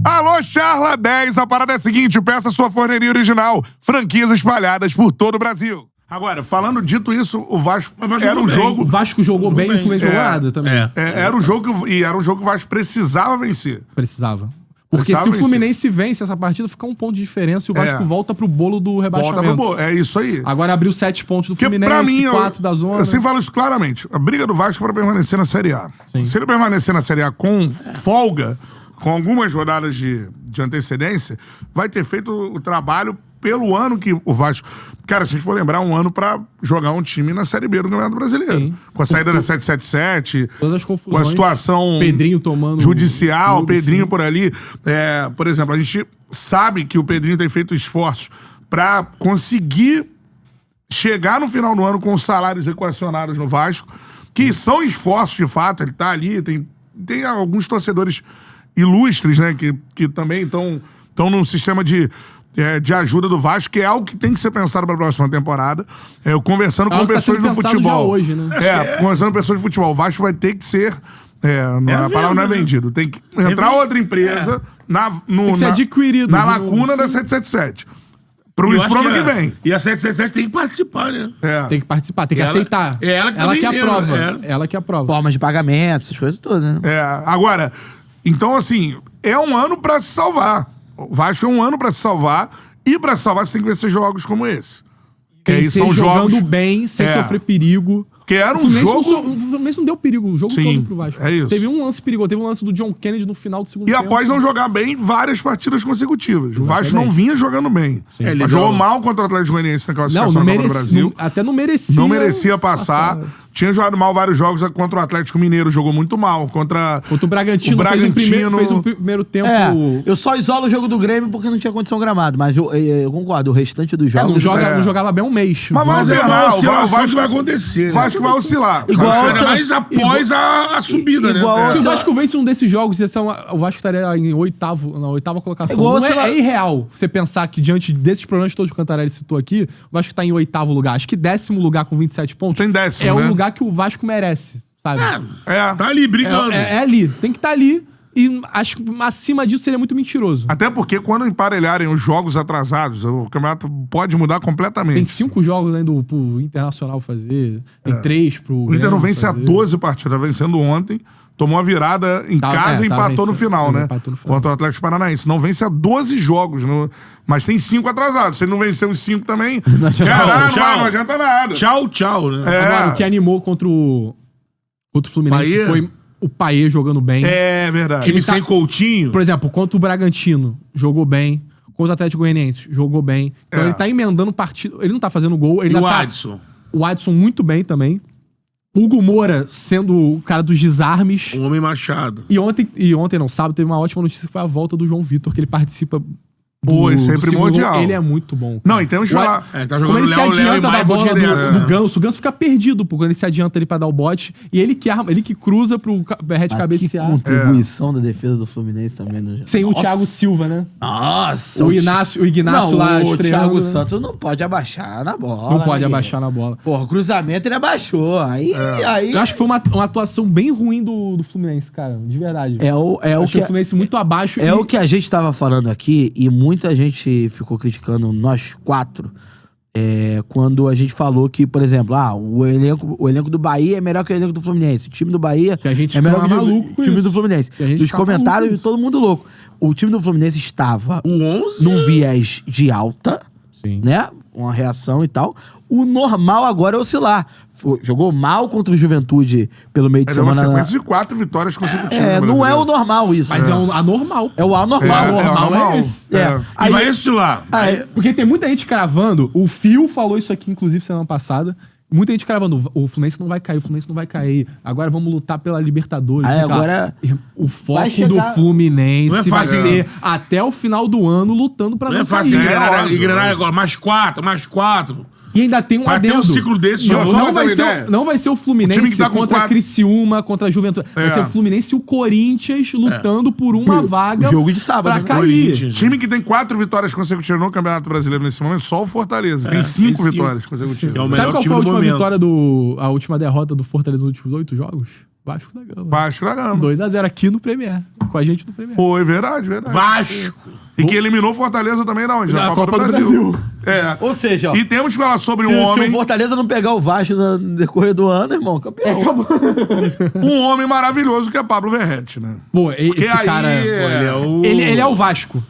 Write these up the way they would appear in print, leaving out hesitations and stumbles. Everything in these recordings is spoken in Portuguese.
Alô, Charla 10, a parada é a seguinte, peça sua forneria original, franquias espalhadas por todo o Brasil. Agora, falando dito isso, o Vasco era um jogo... O Vasco jogou bem e o Fluminense jogou nada também. Era um jogo que o Vasco precisava vencer. Precisava. Porque se o Fluminense vence essa partida, fica um ponto de diferença e o Vasco volta pro bolo do rebaixamento. Volta pro bolo, é isso aí. Agora abriu 7 pontos do Fluminense, pra mim, 4 da zona. Eu sempre falo isso claramente. A briga do Vasco é pra permanecer na Série A. Sim. Se ele permanecer na Série A com folga, com algumas rodadas de antecedência, vai ter feito o trabalho pelo ano que o Vasco... Cara, se a gente for lembrar, um ano pra jogar um time na Série B do Campeonato Brasileiro. Sim. Com a saída da 777, todas as confusões, com a situação Pedrinho tomando judicial, tudo, Pedrinho sim. por ali. Por exemplo, a gente sabe que o Pedrinho tem feito esforços pra conseguir chegar no final do ano com os salários equacionados no Vasco, que são esforços de fato, ele tá ali, tem alguns torcedores ilustres, né, que também estão num sistema de ajuda do Vasco, que é algo que tem que ser pensado para a próxima temporada. Eu conversando com pessoas do futebol. Já hoje, né? Conversando com pessoas do futebol. O Vasco vai ter que ser. A palavra não é vendido. Tem que entrar outra empresa tem que ser adquirido. Na lacuna da 777. Pro ano que vem. E a 777 tem que participar, né? Tem que participar, tem que aceitar. Ela que aprova. É. Ela que aprova. Formas de pagamento, essas coisas todas, né? Agora, então assim, é um ano pra se salvar. O Vasco é um ano pra se salvar. E pra se salvar, você tem que vencer jogos como esse. São jogando bem, sem sofrer perigo. Que era um jogo... O Fluminense não deu perigo o jogo todo pro Vasco. É isso. Teve um lance perigoso. Teve um lance do John Kennedy no final do segundo tempo. E após não jogar bem, várias partidas consecutivas. O Vasco não vinha jogando bem. Mas jogou mal contra o Atlético Goianiense na classificação da Copa do Brasil. Até não merecia. Não merecia passar. Tinha jogado mal vários jogos contra o Atlético Mineiro. Jogou muito mal. Contra o Bragantino. Fez um primeiro tempo... eu só isolo o jogo do Grêmio porque não tinha condição gramado. Mas eu concordo. O restante dos jogos... Não jogava bem um mês. Mas vai alternar. O Vasco vai acontecer. O Vasco vai oscilar. Mas após a subida, né? Se o Vasco vence um desses jogos, o Vasco estaria na oitava colocação. Não é irreal você pensar que diante desses problemas todos que o Cantarelli citou aqui, o Vasco tá em 8º lugar. Acho que 10º lugar com 27 pontos tem 10º, é um lugar que o Vasco merece, sabe? Tá ali brigando. É ali. Tem que estar ali. E acho que acima disso seria muito mentiroso. Até porque quando emparelharem os jogos atrasados, o campeonato pode mudar completamente. Tem 5 jogos ainda pro Internacional fazer. Tem 3 pro Grêmio. O Inter não vence há 12 partidas, vencendo ontem. Tomou a virada em casa e empatou no final, né? Contra o Atlético Paranaense. Não vence há 12 jogos. Mas tem 5 atrasados. Se ele não vencer os 5 também, não adianta nada. Tchau, né? Agora, o que animou contra o Fluminense foi o Payet jogando bem. É verdade. Time sem Coutinho. Por exemplo, contra o Bragantino, jogou bem. Contra o Atlético Goianiense, jogou bem. Então ele tá emendando partido. Ele não tá fazendo gol. Ele o Adson? O Adson muito bem também. Hugo Moura sendo o cara dos desarmes. O homem machado. E ontem, não sábado, teve uma ótima notícia que foi a volta do João Vitor, que ele participa... Isso é primordial. Ele é muito bom. Não, então deixa eu falar. Tá jogando ele se adianta da bola do direto. Ganso. O Ganso fica perdido, porque ele se adianta ali pra dar o bote. E ele que cruza pro Berrete cabecear. Que contribuição da defesa do Fluminense também. Né? Sem o Thiago Silva, né? Nossa. O Ignacio lá estreando. O Thiago Santos não pode abaixar na bola. Não pode abaixar na bola. Porra, o cruzamento ele abaixou. Aí... Eu acho que foi uma atuação bem ruim do Fluminense, cara. De verdade. O Fluminense muito abaixo. O que a gente tava falando aqui, e muita gente ficou criticando nós 4 quando a gente falou que, por exemplo, o elenco do Bahia é melhor que o elenco do Fluminense. O time do Bahia é melhor que o time do Fluminense. Os comentários, todo mundo louco. O time do Fluminense estava num viés de alta, né? Uma reação e tal. O normal agora é oscilar. Jogou mal contra o Juventude pelo meio de semana. É uma sequência de 4 vitórias consecutivas. Não é o normal isso. Mas é o anormal. É o anormal. O anormal é esse. E vai oscilar. Porque tem muita gente cravando. O Fio falou isso aqui, inclusive, semana passada. Muita gente cravando. O Fluminense não vai cair, o Fluminense não vai cair. Agora vamos lutar pela Libertadores. Agora o foco do Fluminense vai ser até o final do ano lutando pra não cair. Não é fácil. Engrenar agora. Mais 4. E ainda tem um adendo. Vai ter um ciclo desse. Não vai ser o Fluminense contra a Criciúma, contra a Juventude. Vai ser o Fluminense e o Corinthians lutando por uma vaga jogo de sábado, pra cair. Time que tem 4 vitórias consecutivas no Campeonato Brasileiro nesse momento, só o Fortaleza. Tem 5 vitórias consecutivas. Sabe qual foi a última vitória a última derrota do Fortaleza nos últimos 8 jogos? Vasco da Gama. Vasco da Gama. 2x0 aqui no Premier. Com a gente no Premier. Foi, verdade. Vasco. E que eliminou Fortaleza também da onde? Na Copa do Brasil. É. Ou seja, ó, E temos que falar sobre um se o homem, Fortaleza não pegar o Vasco no decorrer do ano, irmão, campeão. um homem maravilhoso que é Pablo Verrete, né? Pô, esse aí cara... é- Ele é o Vasco.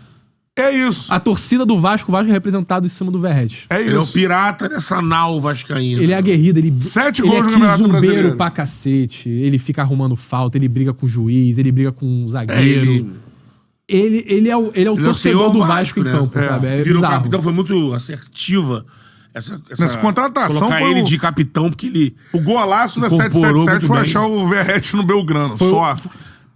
É isso. A torcida do Vasco, o Vasco é representado em cima do Verrete. É Ele é o isso. pirata dessa nau vascaína. Ele é aguerrido, ele 7 ele gols é no Campeonato quizumbeiro Brasileiro. pra cacete. Ele fica arrumando falta, ele briga com o juiz, ele briga com o zagueiro. Ele é o torcedor senhor do Vasco, Vasco né? em campo, sabe? É Virou bizarro. capitão, foi muito assertiva. Nessa contratação colocar foi ele o- de capitão, porque ele... O golaço da Incorporou 777 muito foi bem. achar o Verrete no Belgrano. Só.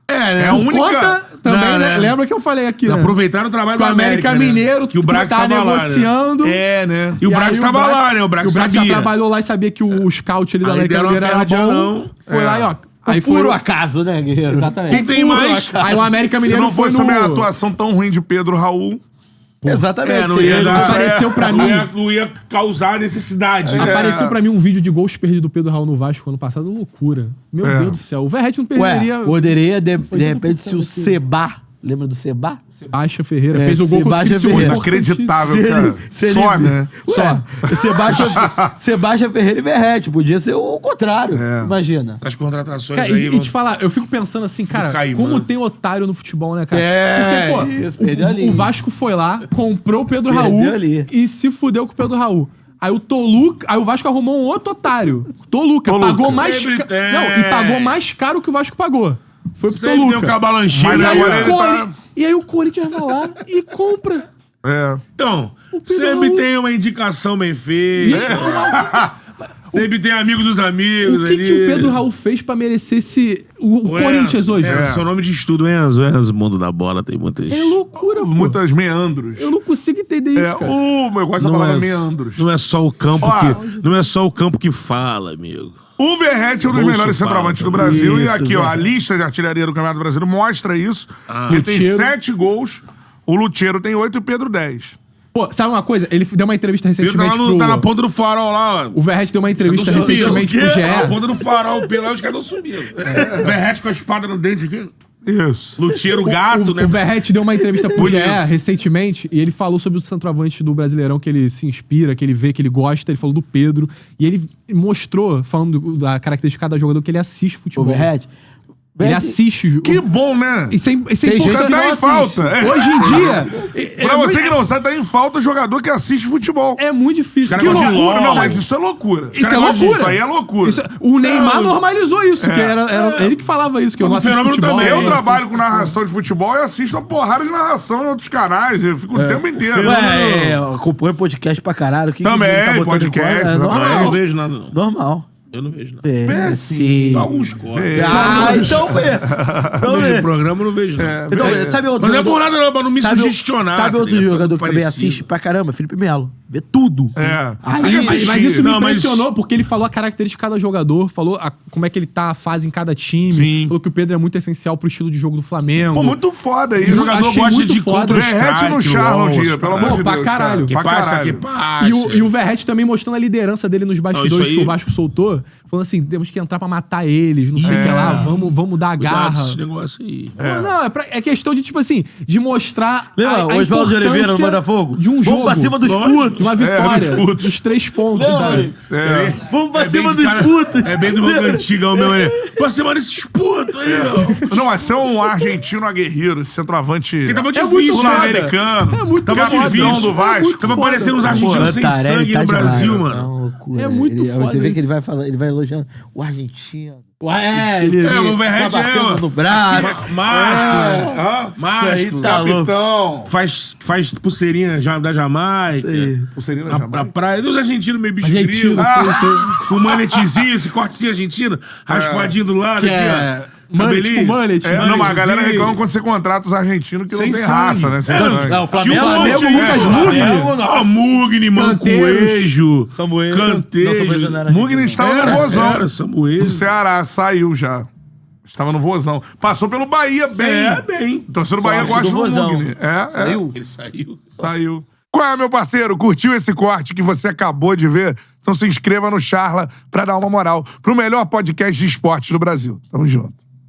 É a única- Conta também, Não, né? né? Lembra que eu falei aqui, né? Aproveitaram o trabalho Com o do América né? Mineiro, Que o Brax tá tava lá, né? negociando. É, né? E o aí Brax estava lá, né? O Brax já sabia. trabalhou lá e sabia que o scout ali do Aí América deram uma Mineiro era pegadinha, bom. não. Foi lá e ó. Aí Puro foi. acaso, né, Guerreiro? Exatamente. Quem tem mais? Aí o América Se Mineiro não foi fosse no... também a atuação tão ruim de Pedro Raul, Exatamente. não ia dar... Apareceu pra mim. Não ia causar necessidade. né? Apareceu pra mim um vídeo de gols perdidos do Pedro Raul no Vasco ano passado. Loucura. Meu É. Deus do céu. O Verrete não Ué, perderia... poderia, de repente, 80% se o aqui. Seba... Lembra do Seba? Sebastião Ferreira É, fez o gol contra o Sebastião Criciúma, Ferreira. inacreditável, cara. Só, né? Só. Sebastião Ferreira e Verrete. Podia ser o contrário. É. Imagina. As contratações Cara, aí... e te falar, eu fico pensando assim, cara, Caimã. como tem otário no futebol, né, cara? É, Porque, pô, isso, perdeu a o linha. Vasco foi lá, comprou o Pedro Perdeu Raul ali. e se fudeu com o Pedro Raul. Aí o Vasco arrumou um outro otário. Toluca, Toluca. pagou mais Sempre tem. Não, e pagou mais caro que o Vasco pagou. Foi pro Sempre tem um Toluca. cabalancheiro. Mas E aí, agora aí, ele ó. tá- E aí o Corinthians vai lá e compra. É. Então, Pedro sempre Raul- tem uma indicação bem feita. Sempre tem amigo dos amigos O que, ali. que o Pedro Raul fez pra merecer esse... O Enzo, Corinthians hoje? Seu nome de estudo, Enzo. Enzo, mundo da bola, tem muitas... É loucura, pô. Muitas meandros. Eu não consigo entender isso, É, cara. eu gosto da palavra meandros. não é só o campo Ó, que... Não é só o campo que fala, amigo. O Verrete é um dos Bolso melhores fala centroavantes do também. Brasil. E Isso, aqui, ó, a Verrete. lista de artilharia do Campeonato Brasileiro mostra isso. Ele tem Lutero. 7 gols. O Lutero tem 8 e o Pedro 10. Pô, sabe uma coisa? Ele deu uma entrevista Ele tá, recentemente lá pro... tá na ponta do farol lá, ó. O Verrete deu uma entrevista Não subiu. recentemente pro Na GE. ponta do farol, pelo os caras não subiram. Verrete com a espada no dente aqui. Isso. Luteiro gato, né? O Verrete deu uma entrevista pro GE Bonito. recentemente e ele falou sobre o centroavante do Brasileirão que ele se inspira, que ele vê, que ele gosta. Ele falou do Pedro. E ele mostrou, falando da característica de cada jogador, que ele assiste O futebol. Verrete. Ele assiste. Que bom, né? Isso é Tem importante. gente que tá não em assiste. falta. É. Hoje em dia... Pra você que não sabe, tá em falta jogador que assiste futebol. É muito difícil. Os Que caras gostam de loucura. LOL. Não, mas isso é loucura. Isso é Cara, loucura. Isso aí é loucura. Isso- o Neymar normalizou isso, que era ele que falava isso, que eu não Mas o assisto fenômeno futebol. também, Eu É, trabalho com narração de futebol e assisto uma porrada de narração em outros canais. Eu fico o tempo inteiro. Ué, acompanha podcast pra caralho. Que Também, tá botando podcast, em conta? É exatamente. Não, eu não normal. vejo nada, não. Normal. Eu não vejo nada. É, sim. Alguns cortes. Ah, então vê. Eu Então vejo o vê. programa, eu não vejo nada. Então, sabe outro Mas não é jogador- por nada não, pra não me Sabe- sugestionar. Sabe tá outro ligado? jogador Fica que também parecido. assiste pra caramba? Felipe Melo. Vê tudo. É. Aí, Tem que Mas assistir. isso me Não, mas- impressionou, porque ele falou a característica de cada jogador, falou como é que ele tá a fase em cada time, Sim. falou que o Pedro é muito essencial pro estilo de jogo do Flamengo. Pô, muito foda O isso. jogador achei gosta muito de foda. Verrete no charla um dia, pelo amor de pra Deus. caralho. Que Pra passa, caralho. que passa. E o Verrete também mostrando a liderança dele nos bastidores Não, isso aí- que o Vasco soltou, falando assim, temos que entrar pra matar eles, não sei o que lá, vamos dar a Cuidado garra. esse negócio aí. Não, é questão de, tipo assim, de mostrar Lembra o Oswaldo de Oliveira no importância Botafogo? de um jogo. Vamos pra cima dos Lógico. putos. De uma vitória, dos putos. dos 3 pontos. Lembra? Da... Vamos pra É bem cima de dos cara- putos. É bem do meu antigão, meu. Pra cima desses putos aí, ó. Não, mas é um argentino aguerreiro, esse centroavante Ele tava É muito difícil, foda. sul-americano. É muito Tava foda. difícil. Capitão do Vasco. Tava foda. parecendo uns argentinos sem Tarelli sangue tá no demais, Brasil, tá mano. uma loucura. É muito Ele- foda Você vê isso. que ele vai elogiando o argentino. Ué, ele... O Verrete Tá batendo é, no braço. Máscara. Isso aí Máscara. tá louco. Capitão. Faz pulseirinha da Jamaica. Pulseirinha da Pra Jamaica. praia dos argentinos meio bicho Argentino, grilo. sei, sei. Com manetezinho, esse cortezinho argentino, raspadinho do lado Que aqui, é ó. mullet, Cabelinho. tipo mullet. É, não, mas a galera Sim. reclama quando você contrata os argentinos que Sem não tem sangue. raça, né? Sem É, sangue. Não, o Tinha Flamengo, um monte aí, Lucas Mugni. Ah, Mugni, Mancoejo, Samuel. Cantejo. Não, Samuel não era Mugni estava no vozão. Era, Samuel. Do Ceará, saiu já. Estava no vozão. Passou pelo Bahia bem. É, bem. O torcedor do Bahia Sorte gosta do do vozão. Mugni. É, Saiu? Ele saiu. Saiu. Qual é, meu parceiro? Curtiu esse corte que você acabou de ver? Então se inscreva no Charla pra dar uma moral pro melhor podcast de esportes do Brasil. Tamo junto.